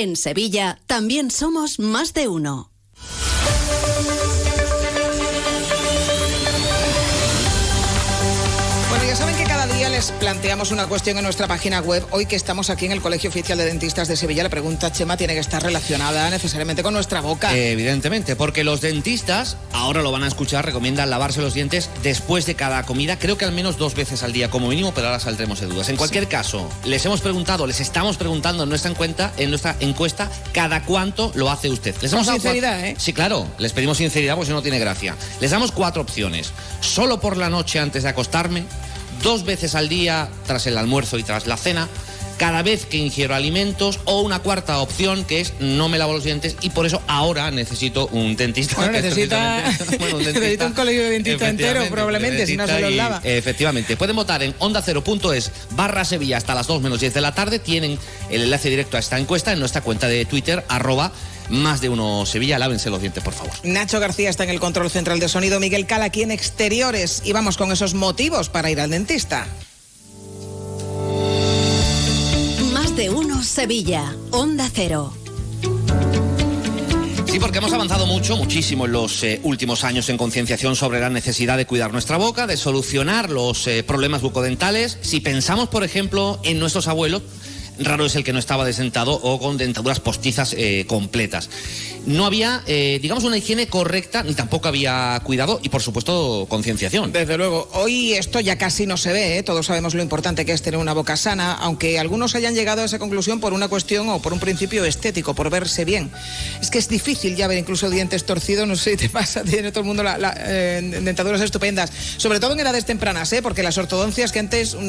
En Sevilla también somos más de uno. Bueno, ya saben que cada día les planteamos una cuestión en nuestra página web. Hoy que estamos aquí en el Colegio Oficial de Dentistas de Sevilla, la pregunta, Chema, tiene que estar relacionada necesariamente con nuestra boca. Evidentemente, porque los dentistas, ahora lo van a escuchar, recomiendan lavarse los dientes después de cada comida, creo que al menos 2 veces al día como mínimo, pero ahora saldremos de dudas. En cualquier caso, les estamos preguntando en nuestra encuesta, ¿cada cuánto lo hace usted? Les Con sinceridad, ¿eh? Sí, claro, les pedimos sinceridad porque si no tiene gracia. Les damos 4 opciones. Solo por la noche antes de acostarme, 2 veces al día tras el almuerzo y tras la cena, cada vez que ingiero alimentos, o una cuarta opción que es no me lavo los dientes y por eso ahora necesito un dentista. Bueno, necesita un colegio de dentista entero probablemente, si no se los lava. Efectivamente, pueden votar en ondacero.es/Sevilla hasta las 2 menos 10 de la tarde. Tienen el enlace directo a esta encuesta en nuestra cuenta de Twitter, @más-de-1-Sevilla. Lávense los dientes, por favor. Nacho García está en el control central de sonido, Miguel Cala aquí en exteriores, y vamos con esos motivos para ir al dentista. Más de uno Sevilla, Onda Cero. Sí, porque hemos avanzado muchísimo en los últimos años en concienciación sobre la necesidad de cuidar nuestra boca, de solucionar los problemas bucodentales. Si pensamos, por ejemplo, en nuestros abuelos, raro es el que no estaba desdentado o con dentaduras postizas completas. No había, digamos, una higiene correcta, ni tampoco había cuidado y, por supuesto, concienciación. Desde luego. Hoy esto ya casi no se ve, ¿eh? Todos sabemos lo importante que es tener una boca sana, aunque algunos hayan llegado a esa conclusión por una cuestión o por un principio estético, por verse bien. Es que es difícil ya ver incluso dientes torcidos, no sé si te pasa, tiene todo el mundo dentaduras estupendas, sobre todo en edades tempranas, porque las ortodoncias que antes una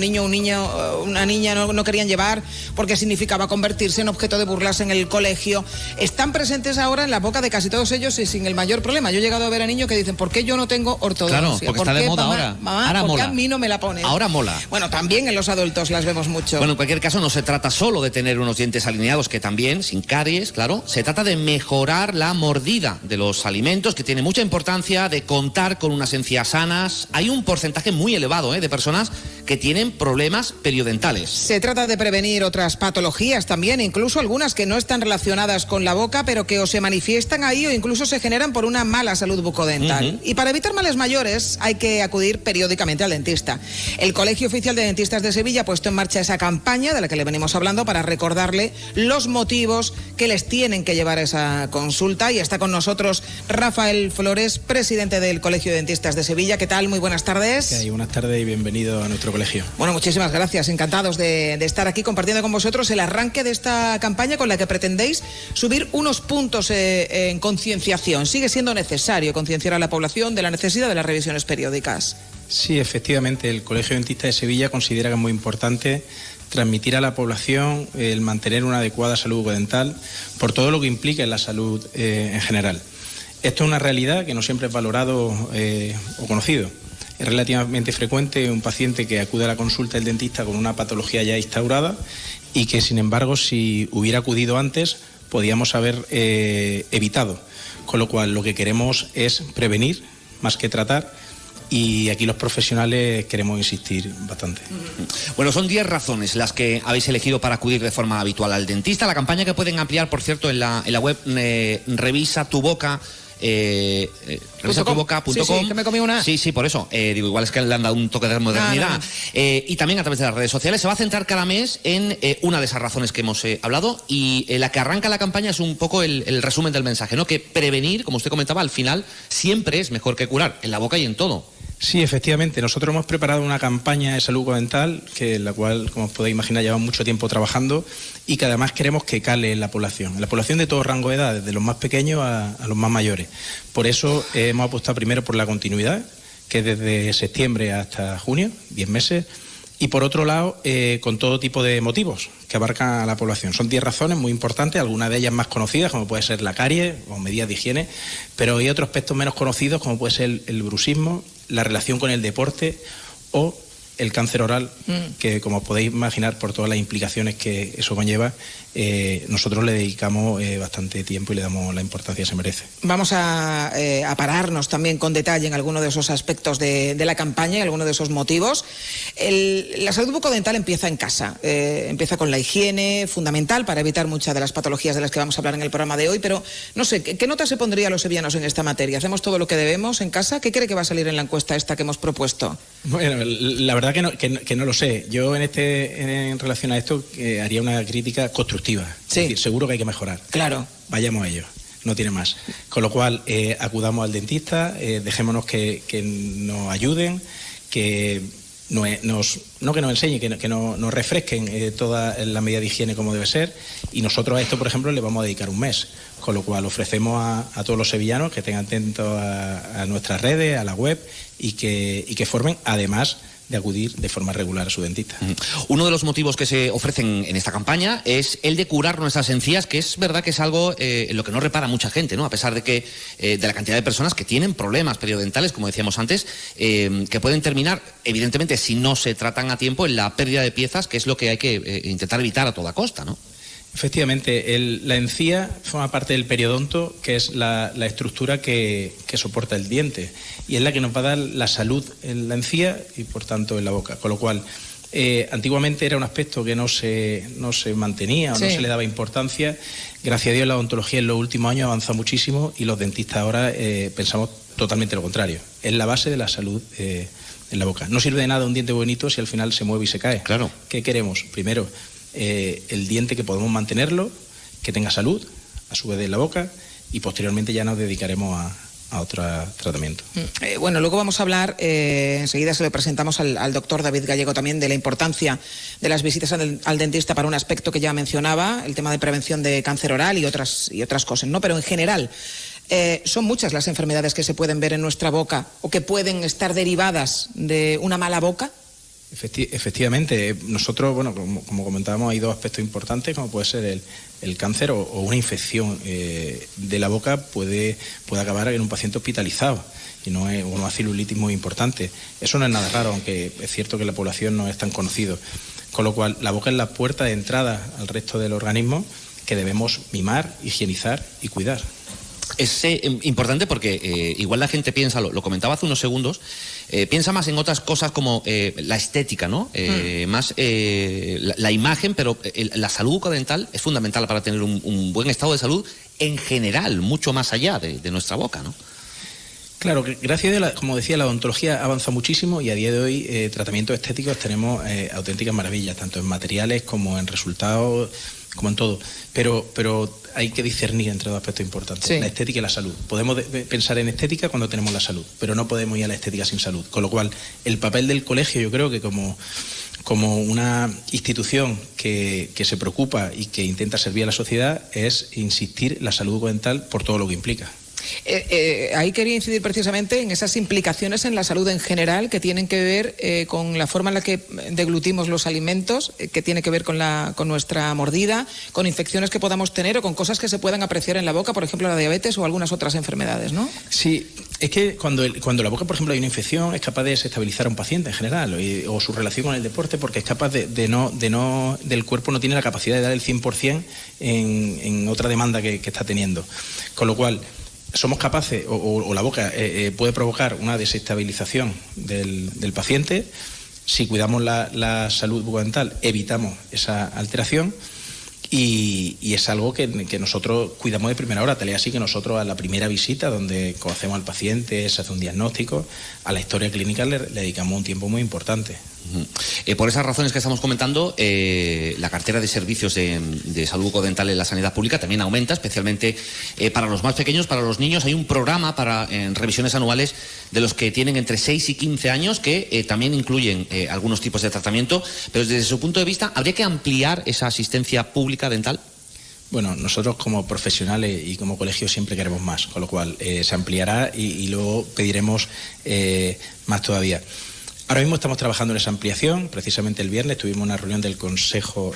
niña no querían llevar porque significaba convertirse en objeto de burlas en el colegio, están presentes ahora en la boca de casi todos ellos y sin el mayor problema. Yo he llegado a ver a niños que dicen, ¿por qué yo no tengo ortodoncia? Claro, porque está de moda ahora. Mamá, ahora ¿por mola. qué a mí no me la pones? Ahora mola. Bueno, también en los adultos las vemos mucho. Bueno, en cualquier caso no se trata solo de tener unos dientes alineados, que también, sin caries, claro, se trata de mejorar la mordida de los alimentos, que tiene mucha importancia, de contar con unas encías sanas. Hay un porcentaje muy elevado de personas que tienen problemas periodentales. Se trata de prevenir otras patologías también, incluso algunas que no están relacionadas con la boca, pero que o se manifiestan ahí o incluso se generan por una mala salud bucodental. Y para evitar males mayores hay que acudir periódicamente al dentista. El Colegio Oficial de Dentistas de Sevilla ha puesto en marcha esa campaña de la que le venimos hablando para recordarle los motivos que les tienen que llevar a esa consulta, y está con nosotros Rafael Flores, presidente del Colegio de Dentistas de Sevilla. ¿Qué tal? Muy buenas tardes. ¿Qué hay? Buenas tardes y bienvenido a nuestro colegio. Bueno, muchísimas gracias. Encantados de estar aquí compartiendo con vosotros el arranque de esta campaña con la que pretendéis subir unos puntos en concienciación. ¿Sigue siendo necesario concienciar a la población de la necesidad de las revisiones periódicas? Sí, efectivamente, el Colegio de Dentistas de Sevilla considera que es muy importante transmitir a la población el mantener una adecuada salud bucodental por todo lo que implica en la salud en general. Esto es una realidad que no siempre es valorado o conocido. Es relativamente frecuente un paciente que acude a la consulta del dentista con una patología ya instaurada y que, sin embargo, si hubiera acudido antes, podíamos haber evitado. Con lo cual, lo que queremos es prevenir más que tratar, y aquí los profesionales queremos insistir bastante. Bueno, son 10 razones las que habéis elegido para acudir de forma habitual al dentista. La campaña que pueden ampliar, por cierto, en la web Revisa tu Boca. Revisatuboca.com. Sí, que me comí una. Sí, por eso. Digo, igual es que le han dado un toque de modernidad. Y también a través de las redes sociales. Se va a centrar cada mes en una de esas razones que hemos hablado, y la que arranca la campaña es un poco el resumen del mensaje, ¿no? Que prevenir, como usted comentaba, al final siempre es mejor que curar, en la boca y en todo. Sí, efectivamente. Nosotros hemos preparado una campaña de salud bucodental, la cual, como os podéis imaginar, llevamos mucho tiempo trabajando, y que además queremos que cale en la población de todo rango de edad, desde los más pequeños a los más mayores. Por eso hemos apostado primero por la continuidad, que es desde septiembre hasta junio, 10 meses, y por otro lado, con todo tipo de motivos que abarcan a la población. Son 10 razones muy importantes, algunas de ellas más conocidas, como puede ser la caries o medidas de higiene, pero hay otros aspectos menos conocidos, como puede ser el bruxismo, la relación con el deporte o el cáncer oral, que como podéis imaginar por todas las implicaciones que eso conlleva, nosotros le dedicamos bastante tiempo y le damos la importancia que se merece. Vamos a pararnos también con detalle en alguno de esos aspectos de la campaña y algunos de esos motivos. La salud bucodental empieza en casa, empieza con la higiene, fundamental para evitar muchas de las patologías de las que vamos a hablar en el programa de hoy, pero no sé, ¿qué nota se pondría a los sevillanos en esta materia? ¿Hacemos todo lo que debemos en casa? ¿Qué cree que va a salir en la encuesta esta que hemos propuesto? Bueno, la verdad que no lo sé. Yo en relación a esto haría una crítica constructiva. Sí. Es decir, seguro que hay que mejorar. Claro. Vayamos a ello. No tiene más. Con lo cual, acudamos al dentista, dejémonos que nos ayuden, que nos enseñen, que nos refresquen toda la medida de higiene como debe ser, y nosotros a esto, por ejemplo, le vamos a dedicar un mes, con lo cual ofrecemos a todos los sevillanos que estén atentos a nuestras redes, a la web, y que formen, además de acudir de forma regular a su dentista. Uno de los motivos que se ofrecen en esta campaña es el de curar nuestras encías, que es verdad que es algo en lo que no repara mucha gente, ¿no? A pesar de que de la cantidad de personas que tienen problemas periodontales, como decíamos antes, que pueden terminar, evidentemente, si no se tratan a tiempo, en la pérdida de piezas, que es lo que hay que intentar evitar a toda costa, ¿no? Efectivamente, la encía forma parte del periodonto, que es la estructura que soporta el diente, y es la que nos va a dar la salud en la encía y por tanto en la boca. Con lo cual, antiguamente era un aspecto que no se mantenía o no se le daba importancia. Gracias a Dios la odontología en los últimos años avanza muchísimo y los dentistas ahora pensamos totalmente lo contrario. Es la base de la salud en la boca. No sirve de nada un diente bonito si al final se mueve y se cae. Claro. ¿Qué queremos? Primero, el diente que podemos mantenerlo, que tenga salud, a su vez en la boca, y posteriormente ya nos dedicaremos a otro tratamiento. Bueno, luego vamos a hablar, enseguida se lo presentamos al doctor David Gallego también, de la importancia de las visitas al dentista para un aspecto que ya mencionaba, el tema de prevención de cáncer oral y otras cosas, ¿no? Pero en general, son muchas las enfermedades que se pueden ver en nuestra boca o que pueden estar derivadas de una mala boca. Efectivamente, nosotros, bueno, como comentábamos, hay dos aspectos importantes, como puede ser el cáncer o una infección de la boca puede acabar en un paciente hospitalizado, y no es una celulitis muy importante. Eso no es nada raro, aunque es cierto que en la población no es tan conocido. Con lo cual, la boca es la puerta de entrada al resto del organismo que debemos mimar, higienizar y cuidar. Es importante porque igual la gente piensa, lo comentaba hace unos segundos, piensa más en otras cosas como la estética, ¿no? Más la imagen, pero la salud bucodental es fundamental para tener un buen estado de salud en general, mucho más allá de nuestra boca, ¿no? Claro, gracias a Dios, como decía, la odontología avanza muchísimo y a día de hoy tratamientos estéticos tenemos auténticas maravillas, tanto en materiales como en resultados, como en todo. Pero hay que discernir entre dos aspectos importantes, la estética y la salud. Podemos pensar en estética cuando tenemos la salud, pero no podemos ir a la estética sin salud. Con lo cual, el papel del colegio, yo creo que como una institución que se preocupa y que intenta servir a la sociedad, es insistir en la salud bucodental por todo lo que implica. Ahí quería incidir precisamente en esas implicaciones en la salud en general que tienen que ver con la forma en la que deglutimos los alimentos, que tiene que ver con nuestra mordida, con infecciones que podamos tener o con cosas que se puedan apreciar en la boca, por ejemplo la diabetes o algunas otras enfermedades, ¿no? Sí, es que cuando la boca, por ejemplo, hay una infección, es capaz de desestabilizar a un paciente en general, o su relación con el deporte, porque es capaz del cuerpo no tiene la capacidad de dar el 100% en otra demanda que está teniendo. Con lo cual, somos capaces, o la boca puede provocar una desestabilización del paciente. Si cuidamos la salud bucodental, evitamos esa alteración, y es algo que nosotros cuidamos de primera hora, tal y así que nosotros a la primera visita, donde conocemos al paciente, se hace un diagnóstico, a la historia clínica le dedicamos un tiempo muy importante. Por esas razones que estamos comentando, la cartera de servicios de salud bucodental en la sanidad pública también aumenta, especialmente para los más pequeños, para los niños. Hay un programa en revisiones anuales de los que tienen entre 6 y 15 años que también incluyen algunos tipos de tratamiento, pero desde su punto de vista, ¿habría que ampliar esa asistencia pública dental? Bueno, nosotros como profesionales y como colegio siempre queremos más, con lo cual se ampliará y luego pediremos más todavía. Ahora mismo estamos trabajando en esa ampliación. Precisamente el viernes tuvimos una reunión del Consejo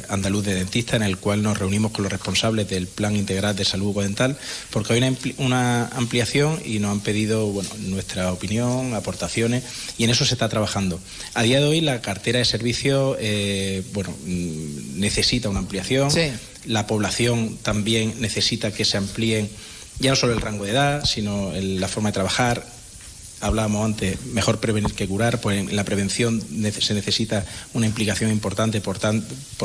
Andaluz de Dentistas en el cual nos reunimos con los responsables del Plan Integral de Salud Bucodental, porque hay una ampliación y nos han pedido nuestra opinión, aportaciones, y en eso se está trabajando. A día de hoy la cartera de servicios necesita una ampliación. Sí. La población también necesita que se amplíen ya no solo el rango de edad, sino la forma de trabajar. Hablábamos antes, mejor prevenir que curar, pues en la prevención se necesita una implicación importante por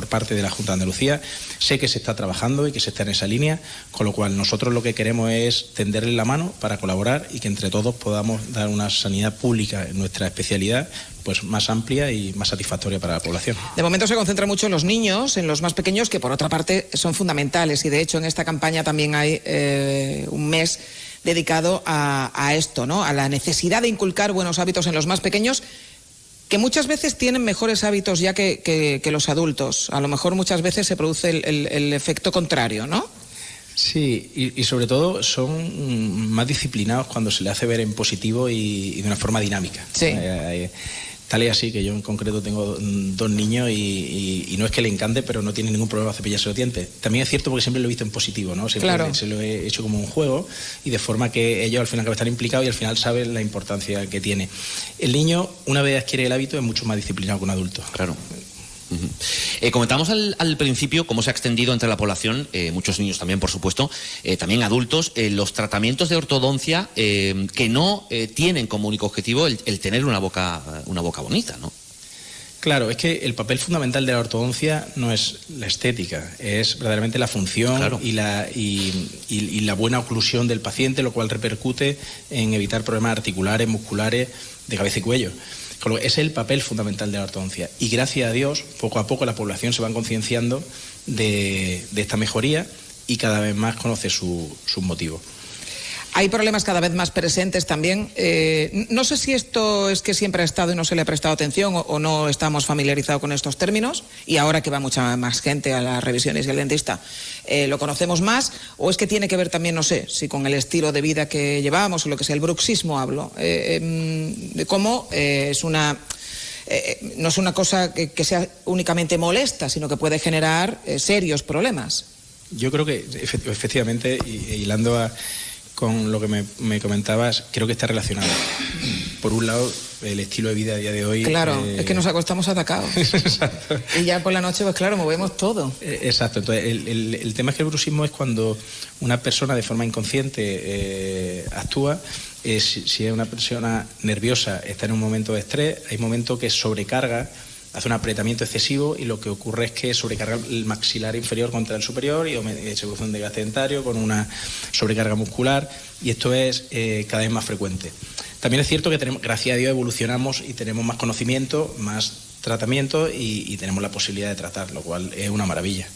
parte de la Junta de Andalucía. Sé que se está trabajando y que se está en esa línea, con lo cual nosotros lo que queremos es tenderle la mano para colaborar y que entre todos podamos dar una sanidad pública en nuestra especialidad pues más amplia y más satisfactoria para la población. De momento se concentra mucho en los niños, en los más pequeños, que por otra parte son fundamentales, y de hecho en esta campaña también hay un mes dedicado a esto, ¿no? A la necesidad de inculcar buenos hábitos en los más pequeños, que muchas veces tienen mejores hábitos ya que los adultos. A lo mejor muchas veces se produce el efecto contrario, ¿no? Sí, y sobre todo son más disciplinados cuando se les hace ver en positivo y de una forma dinámica. Sí. Tal y así que yo en concreto tengo 2 niños y no es que le encante, pero no tiene ningún problema cepillarse los dientes. También es cierto porque siempre lo he visto en positivo, ¿no? Siempre claro. Se lo he hecho como un juego y de forma que ellos al final están implicados y al final saben la importancia que tiene. El niño, una vez adquiere el hábito, es mucho más disciplinado que un adulto. Claro. Comentamos al principio cómo se ha extendido entre la población, muchos niños también, por supuesto, también adultos, los tratamientos de ortodoncia que no tienen como único objetivo el tener una boca bonita, ¿no? Claro, es que el papel fundamental de la ortodoncia no es la estética, es verdaderamente la función. Claro. y la buena oclusión del paciente, lo cual repercute en evitar problemas articulares, musculares, de cabeza y cuello. Es el papel fundamental de la ortodoncia y gracias a Dios poco a poco la población se va concienciando de esta mejoría y cada vez más conoce sus motivos. Hay problemas cada vez más presentes también. No sé si esto es que siempre ha estado y no se le ha prestado atención o no estamos familiarizados con estos términos, y ahora que va mucha más gente a las revisiones y al dentista lo conocemos más, o es que tiene que ver también, no sé, si con el estilo de vida que llevamos o lo que sea, el bruxismo hablo, de cómo no es una cosa que sea únicamente molesta, sino que puede generar serios problemas. Yo creo que efectivamente, hilando con lo que me comentabas, creo que está relacionado. Por un lado, el estilo de vida a día de hoy... Claro, es que nos acostamos atacados. Exacto. Y ya por la noche, pues claro, movemos todo. Exacto. Entonces, el tema es que el bruxismo es cuando una persona de forma inconsciente actúa. Si es una persona nerviosa, está en un momento de estrés, hay momentos que sobrecarga, hace un apretamiento excesivo y lo que ocurre es que sobrecarga el maxilar inferior contra el superior y se produce un desgaste dentario con una sobrecarga muscular, y esto es cada vez más frecuente. También es cierto que gracias a Dios evolucionamos y tenemos más conocimiento, más tratamiento y tenemos la posibilidad de tratar, lo cual es una maravilla.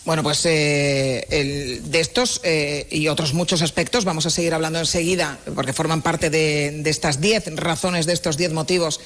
Bueno, pues de estos y otros muchos aspectos vamos a seguir hablando enseguida, porque forman parte de estas 10 razones, de estos 10 motivos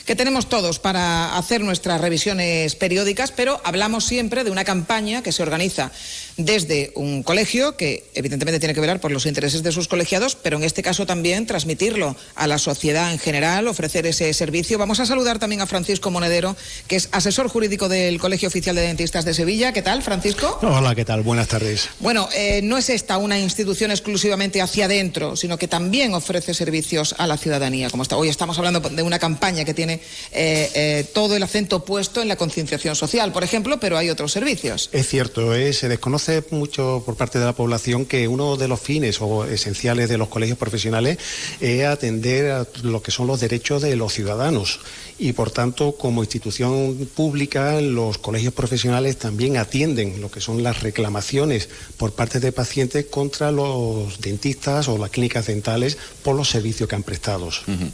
que tenemos todos para hacer nuestras revisiones periódicas, pero hablamos siempre de una campaña que se organiza desde un colegio que evidentemente tiene que velar por los intereses de sus colegiados, pero en este caso también transmitirlo a la sociedad en general, ofrecer ese servicio. Vamos a saludar también a Francisco Monedero, que es asesor jurídico del Colegio Oficial de Dentistas de Sevilla. ¿Qué tal, Francisco? Hola, ¿qué tal? Buenas tardes. Bueno, no es esta una institución exclusivamente hacia adentro, sino que también ofrece servicios a la ciudadanía. Como hoy estamos hablando de una campaña que tiene todo el acento puesto en la concienciación social, por ejemplo, pero hay otros servicios. Es cierto, se desconoce mucho por parte de la población que uno de los fines o esenciales de los colegios profesionales es atender a lo que son los derechos de los ciudadanos. Y por tanto, como institución pública, los colegios profesionales también atienden lo que son las reclamaciones por parte de pacientes contra los dentistas o las clínicas dentales por los servicios que han prestado. Uh-huh.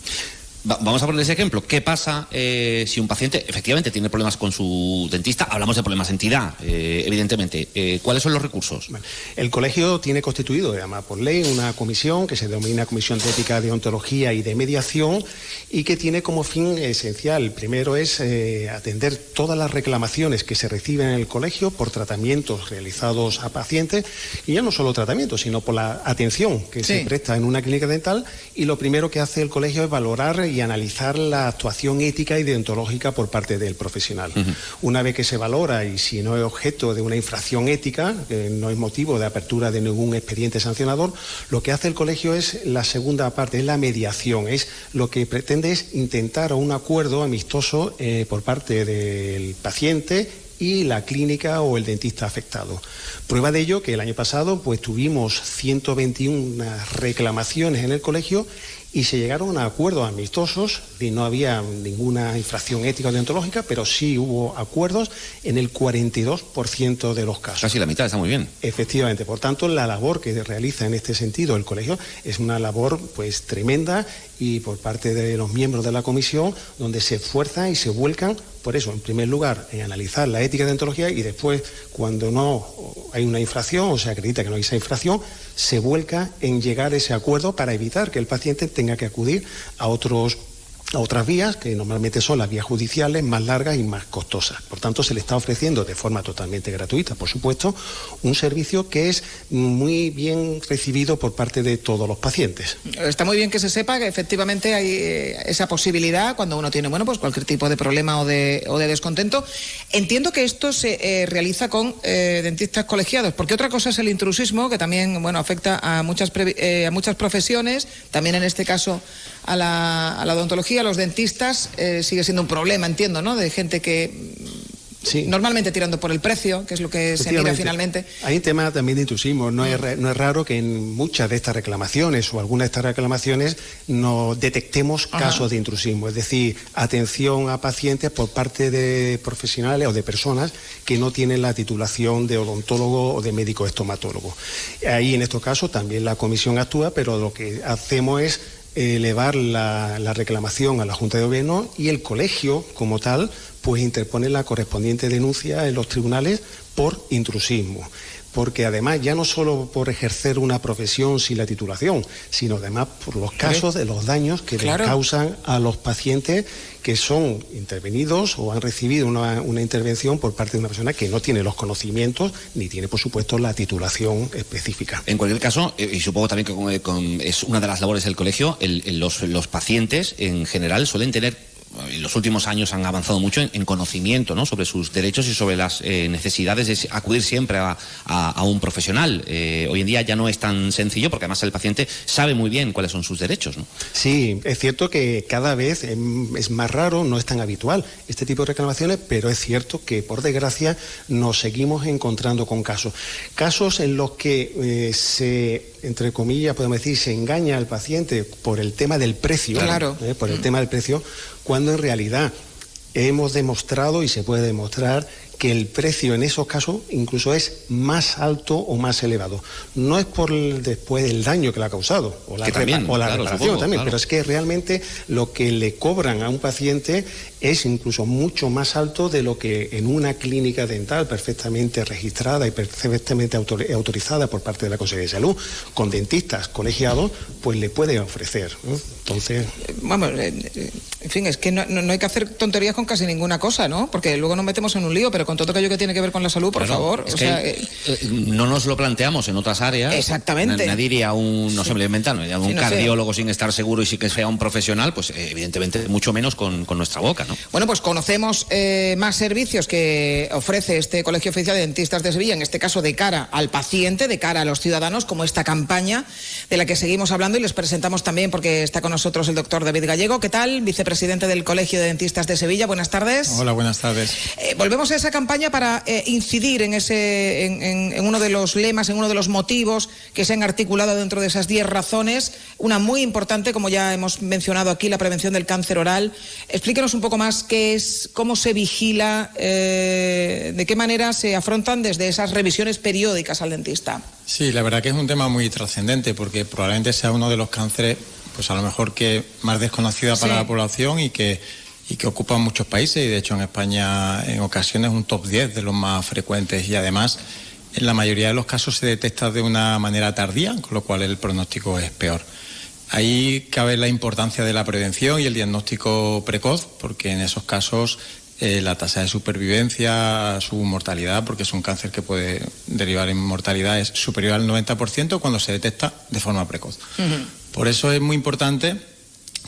Vamos a poner ese ejemplo. ¿Qué pasa si un paciente efectivamente tiene problemas con su dentista? Hablamos de problemas de entidad, evidentemente. ¿Cuáles son los recursos? Bueno, el colegio tiene constituido, además por ley, una comisión que se denomina Comisión de Ética, de Ontología y de Mediación, y que tiene como fin esencial, primero es atender todas las reclamaciones que se reciben en el colegio por tratamientos realizados a pacientes, y ya no solo tratamientos, sino por la atención que se presta en una clínica dental, y lo primero que hace el colegio es valorar y y analizar la actuación ética y deontológica por parte del profesional. Una vez que se valora y si no es objeto de una infracción ética, que no es motivo de apertura de ningún expediente sancionador, lo que hace el colegio es la segunda parte, es la mediación, es lo que pretende es intentar un acuerdo amistoso por parte del paciente y la clínica o el dentista afectado. Prueba de ello que el año pasado pues tuvimos 121 reclamaciones en el colegio y se llegaron a acuerdos amistosos y no había ninguna infracción ética o deontológica, pero sí hubo acuerdos en el 42% de los casos. Casi la mitad, está muy bien. Efectivamente, por tanto, la labor que realiza en este sentido el colegio es una labor pues tremenda y por parte de los miembros de la comisión donde se esfuerzan y se vuelcan por eso, en primer lugar, en analizar la ética y deontología y después, cuando no hay una infracción o se acredita que no hay esa infracción, se vuelca en llegar a ese acuerdo para evitar que el paciente tenga que acudir a otras vías, que normalmente son las vías judiciales más largas y más costosas. Por tanto, se le está ofreciendo de forma totalmente gratuita, por supuesto, un servicio que es muy bien recibido por parte de todos los pacientes. Está muy bien que se sepa que efectivamente hay esa posibilidad cuando uno tiene pues cualquier tipo de problema o de descontento. Entiendo que esto se realiza con dentistas colegiados, porque otra cosa es el intrusismo, que también afecta a muchas profesiones, también en este caso a la odontología, a los dentistas, sigue siendo un problema, entiendo, ¿no? De gente que sí, normalmente tirando por el precio, que es lo que se mira finalmente. Hay un tema también de intrusismo. No es raro que en muchas de estas reclamaciones o algunas de estas reclamaciones nos detectemos casos de intrusismo. Es decir, atención a pacientes por parte de profesionales o de personas que no tienen la titulación de odontólogo o de médico estomatólogo. Ahí en estos casos también la comisión actúa, pero lo que hacemos es elevar la reclamación a la Junta de Gobierno y el colegio como tal pues interpone la correspondiente denuncia en los tribunales por intrusismo. Porque además ya no solo por ejercer una profesión sin la titulación, sino además por los casos de los daños que les causan a los pacientes que son intervenidos o han recibido una intervención por parte de una persona que no tiene los conocimientos ni tiene, por supuesto, la titulación específica. En cualquier caso, y supongo también que es una de las labores del colegio, los pacientes en general suelen tener, en los últimos años han avanzado mucho en conocimiento, ¿no?, sobre sus derechos y sobre las necesidades de acudir siempre a un profesional. Hoy en día ya no es tan sencillo porque además el paciente sabe muy bien cuáles son sus derechos, ¿no? Sí, es cierto que cada vez es más raro, no es tan habitual este tipo de reclamaciones, pero es cierto que por desgracia nos seguimos encontrando con casos en los que entre comillas, podemos decir, se engaña al paciente por el tema del precio, por el tema del precio, cuando en realidad hemos demostrado y se puede demostrar que el precio en esos casos incluso es más alto o más elevado. No es por después del daño que le ha causado, o la reparación también, pero es que realmente lo que le cobran a un paciente es incluso mucho más alto de lo que en una clínica dental perfectamente registrada y perfectamente autorizada por parte de la Consejería de Salud, con dentistas colegiados, pues le puede ofrecer, ¿no? Entonces... Vamos, en fin, es que no hay que hacer tonterías con casi ninguna cosa, ¿no? Porque luego nos metemos en un lío, pero con todo aquello que tiene que ver con la salud, por favor. No nos lo planteamos en otras áreas. Exactamente. Nadie iría a un cardiólogo sin estar seguro y sin que sea un profesional, pues evidentemente mucho menos con nuestra boca, ¿no? Bueno, pues conocemos más servicios que ofrece este Colegio Oficial de Dentistas de Sevilla, en este caso de cara al paciente, de cara a los ciudadanos, como esta campaña de la que seguimos hablando y les presentamos también porque está con nosotros el doctor David Gallego. ¿Qué tal? Vicepresidente del Colegio de Dentistas de Sevilla. Buenas tardes. Hola, buenas tardes. Volvemos a esa campaña para incidir en uno de los lemas, en uno de los motivos que se han articulado dentro de esas 10 razones. Una muy importante, como ya hemos mencionado aquí, la prevención del cáncer oral. Explíquenos un poco más qué es, cómo se vigila, de qué manera se afrontan desde esas revisiones periódicas al dentista. Sí, la verdad que es un tema muy trascendente porque probablemente sea uno de los cánceres, pues a lo mejor que más desconocida para la población y que ocupa muchos países, y de hecho en España en ocasiones un top 10 de los más frecuentes, y además en la mayoría de los casos se detecta de una manera tardía, con lo cual el pronóstico es peor. Ahí cabe la importancia de la prevención y el diagnóstico precoz, porque en esos casos la tasa de supervivencia, su mortalidad, porque es un cáncer que puede derivar en mortalidad, es superior al 90% cuando se detecta de forma precoz. Por eso es muy importante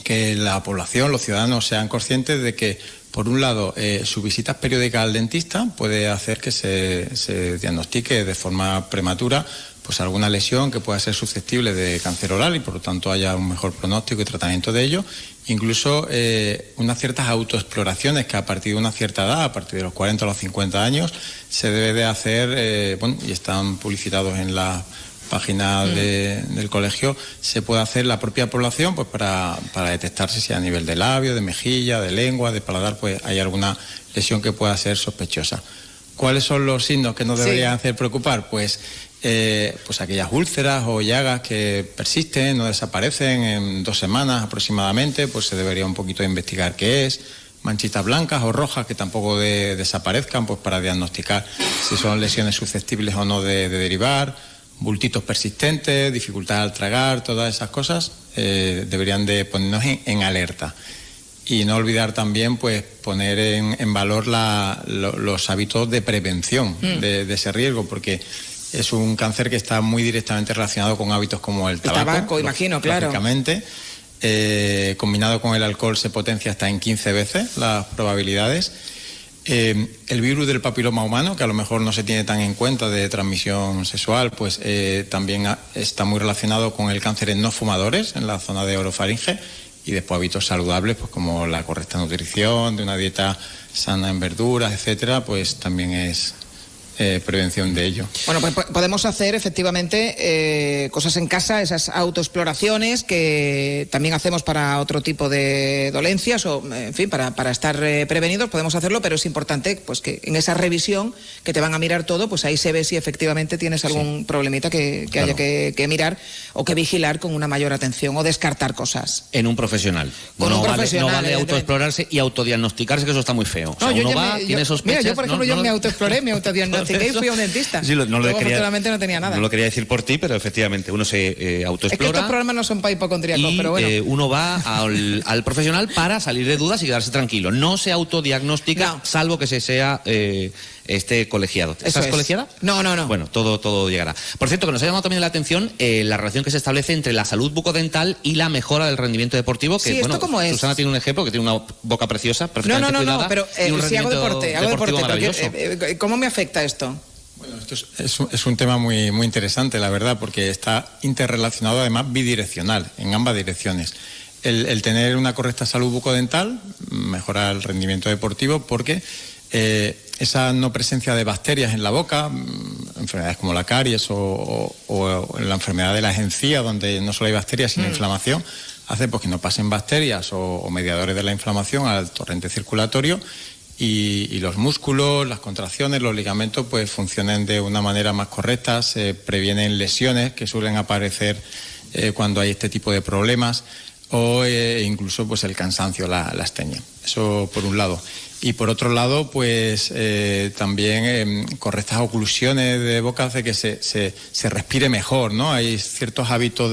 que la población, los ciudadanos, sean conscientes de que, por un lado, sus visitas periódicas al dentista puede hacer que se diagnostique de forma prematura pues alguna lesión que pueda ser susceptible de cáncer oral y por lo tanto haya un mejor pronóstico y tratamiento de ello. Incluso unas ciertas autoexploraciones que a partir de una cierta edad, a partir de los 40 o los 50 años, se debe de hacer, y están publicitados en la página del colegio, se puede hacer la propia población pues para detectarse si a nivel de labio, de mejilla, de lengua, de paladar, pues hay alguna lesión que pueda ser sospechosa. ¿Cuáles son los signos que nos deberían hacer preocupar? Pues aquellas úlceras o llagas que persisten, no desaparecen en 2 semanas aproximadamente, pues se debería un poquito investigar qué es. Manchitas blancas o rojas que tampoco desaparezcan, pues para diagnosticar si son lesiones susceptibles o no de derivar. Bultitos persistentes, dificultad al tragar, todas esas cosas deberían de ponernos en alerta. Y no olvidar también pues poner en valor los hábitos de prevención de ese riesgo, porque es un cáncer que está muy directamente relacionado con hábitos como el tabaco, imagino, claro. Lógicamente, combinado con el alcohol se potencia hasta en 15 veces las probabilidades. El virus del papiloma humano, que a lo mejor no se tiene tan en cuenta de transmisión sexual, pues también está muy relacionado con el cáncer en no fumadores, en la zona de orofaringe, y después hábitos saludables, pues como la correcta nutrición, de una dieta sana en verduras, etcétera, pues también es prevención de ello. Bueno, pues podemos hacer efectivamente cosas en casa, esas autoexploraciones que también hacemos para otro tipo de dolencias o, en fin, para estar prevenidos, podemos hacerlo, pero es importante pues que en esa revisión que te van a mirar todo, pues ahí se ve si efectivamente tienes algún problemita que haya que mirar o que vigilar con una mayor atención o descartar cosas. En un profesional. No vale autoexplorarse y autodiagnosticarse, que eso está muy feo. O sea, tiene sospechas. Mira, yo por ejemplo, me autoexploré, me autodiagnostiqué y fui a un dentista. Sí, afortunadamente no tenía nada. No lo quería decir por ti, pero efectivamente uno se autoexplora. Es que estos problemas no son para hipocondríacos, pero bueno. Uno va al profesional para salir de dudas y quedarse tranquilo. No se autodiagnostica, salvo que se sea colegiado. ¿Estás colegiada? No. Bueno, todo llegará. Por cierto, que nos ha llamado también la atención la relación que se establece entre la salud bucodental y la mejora del rendimiento deportivo. Que, ¿esto cómo es? Susana tiene un ejemplo, que tiene una boca preciosa, perfectamente cuidada. No, pero si hago deporte, pero ¿cómo me afecta esto? Bueno, esto es un tema muy, muy interesante, la verdad, porque está interrelacionado, además bidireccional, en ambas direcciones. El tener una correcta salud bucodental mejora el rendimiento deportivo porque esa no presencia de bacterias en la boca, enfermedades como la caries o la enfermedad de las encías, donde no solo hay bacterias sino inflamación, hace pues que no pasen bacterias o mediadores de la inflamación al torrente circulatorio y los músculos, las contracciones, los ligamentos pues funcionen de una manera más correcta, se previenen lesiones que suelen aparecer cuando hay este tipo de problemas o incluso pues el cansancio, la astenia. Eso por un lado. Y por otro lado, pues también correctas oclusiones de boca hace que se respire mejor, ¿no? Hay ciertos hábitos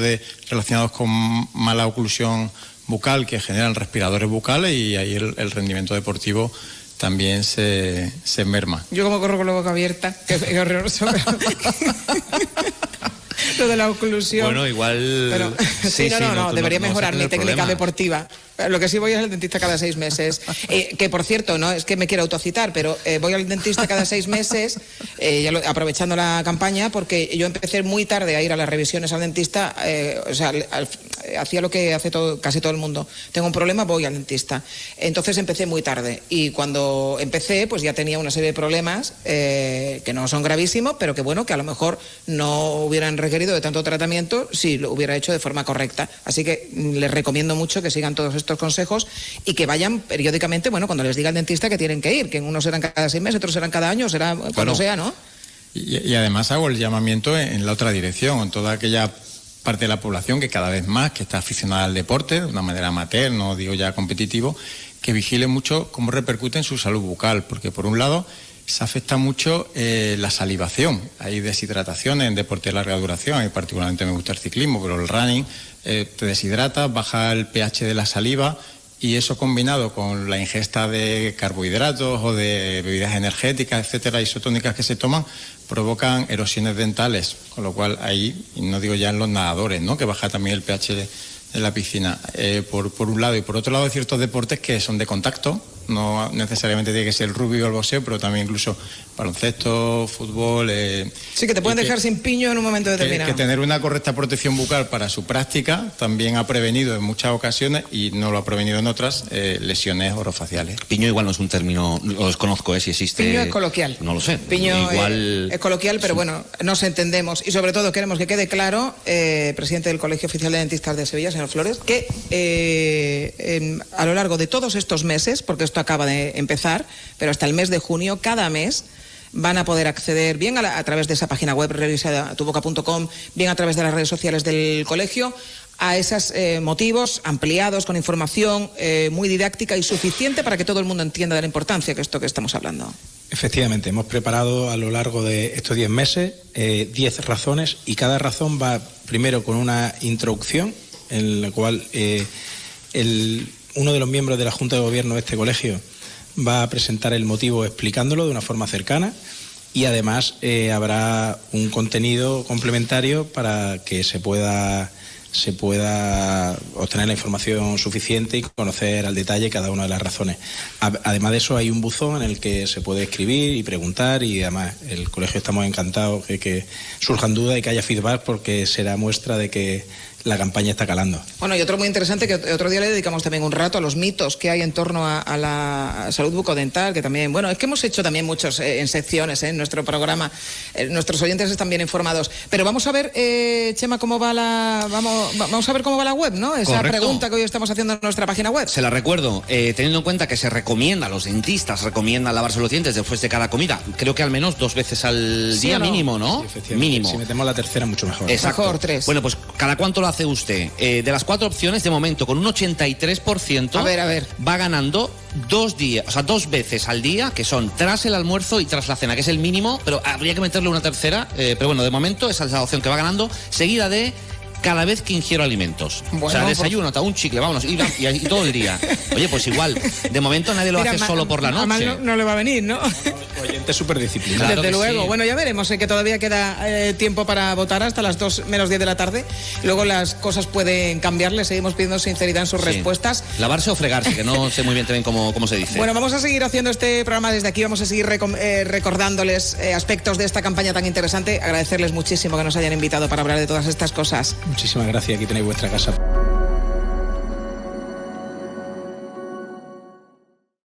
relacionados con mala oclusión bucal que generan respiradores bucales y ahí el rendimiento deportivo también se merma. Yo como corro con la boca abierta, que horroroso. Lo de la oclusión. Bueno, igual... Pero, no, debería mejorar mi técnica deportiva. Lo que sí voy es al dentista cada 6 meses. Que por cierto, no es que me quiera autocitar, pero voy al dentista cada 6 meses, aprovechando la campaña, porque yo empecé muy tarde a ir a las revisiones al dentista. Hacía lo que hace casi todo el mundo. Tengo un problema, voy al dentista. Entonces empecé muy tarde. Y cuando empecé, pues ya tenía una serie de problemas que no son gravísimos, pero que bueno, que a lo mejor no hubieran requerido de tanto tratamiento si lo hubiera hecho de forma correcta. Así que les recomiendo mucho que sigan todos estos consejos y que vayan periódicamente, bueno, cuando les diga el dentista que tienen que ir, que unos serán cada 6 meses, otros serán cada año, será cuando sea, ¿no? Y además hago el llamamiento en la otra dirección, en toda aquella parte de la población que cada vez más, que está aficionada al deporte, de una manera amateur, no digo ya competitivo, que vigile mucho cómo repercute en su salud bucal, porque por un lado se afecta mucho la salivación. Hay deshidratación en deporte de larga duración, a mí particularmente me gusta el ciclismo, pero el running te deshidrata, baja el pH de la saliva y eso combinado con la ingesta de carbohidratos o de bebidas energéticas, etcétera, isotónicas que se toman, provocan erosiones dentales, con lo cual ahí, y no digo ya en los nadadores, ¿no?, que baja también el pH de en la piscina, por un lado, y por otro lado hay ciertos deportes que son de contacto, no necesariamente tiene que ser el rugby o el boxeo, pero también incluso baloncesto, fútbol. Sí, que te pueden dejar sin piño en un momento determinado. Que tener una correcta protección bucal para su práctica también ha prevenido en muchas ocasiones, y no lo ha prevenido en otras, lesiones orofaciales. Piño igual no es un término, lo desconozco, si existe. Piño es coloquial. No lo sé. Piño igual es coloquial, pero bueno, nos entendemos. Y sobre todo queremos que quede claro, presidente del Colegio Oficial de Dentistas de Sevilla, señor Flores, que a lo largo de todos estos meses, porque esto acaba de empezar, pero hasta el mes de junio, cada mes van a poder acceder bien a través de esa página web revisatuboca.com, bien a través de las redes sociales del colegio, a esos motivos ampliados, con información muy didáctica y suficiente para que todo el mundo entienda de la importancia que esto que estamos hablando. Efectivamente, hemos preparado a lo largo de estos 10 meses 10 razones, y cada razón va primero con una introducción en la cual uno de los miembros de la Junta de Gobierno de este colegio va a presentar el motivo explicándolo de una forma cercana, y además habrá un contenido complementario para que se pueda obtener la información suficiente y conocer al detalle cada una de las razones. Además de eso, hay un buzón en el que se puede escribir y preguntar, y además el colegio estamos encantados de que surjan dudas y que haya feedback, porque será muestra de que la campaña está calando. Bueno, y otro muy interesante, que otro día le dedicamos también un rato a los mitos que hay en torno a la salud bucodental, que también, bueno, es que hemos hecho también muchos en secciones en nuestro programa, nuestros oyentes están bien informados, pero vamos a ver, Chema, cómo va vamos a ver cómo va la web, ¿no? Esa Correcto. Pregunta que hoy estamos haciendo en nuestra página web. Se la recuerdo, teniendo en cuenta que se recomienda, los dentistas recomiendan lavarse los dientes después de cada comida, creo que al menos 2 veces al día, mínimo, ¿no? Sí, mínimo. Si metemos la tercera, mucho mejor. Exacto. Mejor 3. Bueno, pues ¿cada cuánto lo hace usted? De las 4 opciones, de momento, con un 83%, A ver. va ganando 2 días, o sea, 2 veces al día, que son tras el almuerzo y tras la cena, que es el mínimo, pero habría que meterle una tercera, pero bueno, de momento esa es la opción que va ganando, seguida de cada vez que ingiero alimentos. Bueno, o sea, desayuno, un chicle, vámonos, y todo el día. Oye, pues igual, de momento nadie lo hace solo por la noche. Mal no le va a venir, ¿no? El oyente es súper disciplinado. Claro Desde que luego. sí. Bueno, ya veremos, que todavía queda tiempo para votar hasta las 2 menos 10 de la tarde. Luego las cosas pueden cambiar, le seguimos pidiendo sinceridad en sus respuestas. Lavarse o fregarse, que no sé muy bien también cómo se dice. Bueno, vamos a seguir haciendo este programa desde aquí, vamos a seguir recordándoles aspectos de esta campaña tan interesante, agradecerles muchísimo que nos hayan invitado para hablar de todas estas cosas. Muchísimas gracias, aquí tenéis vuestra casa.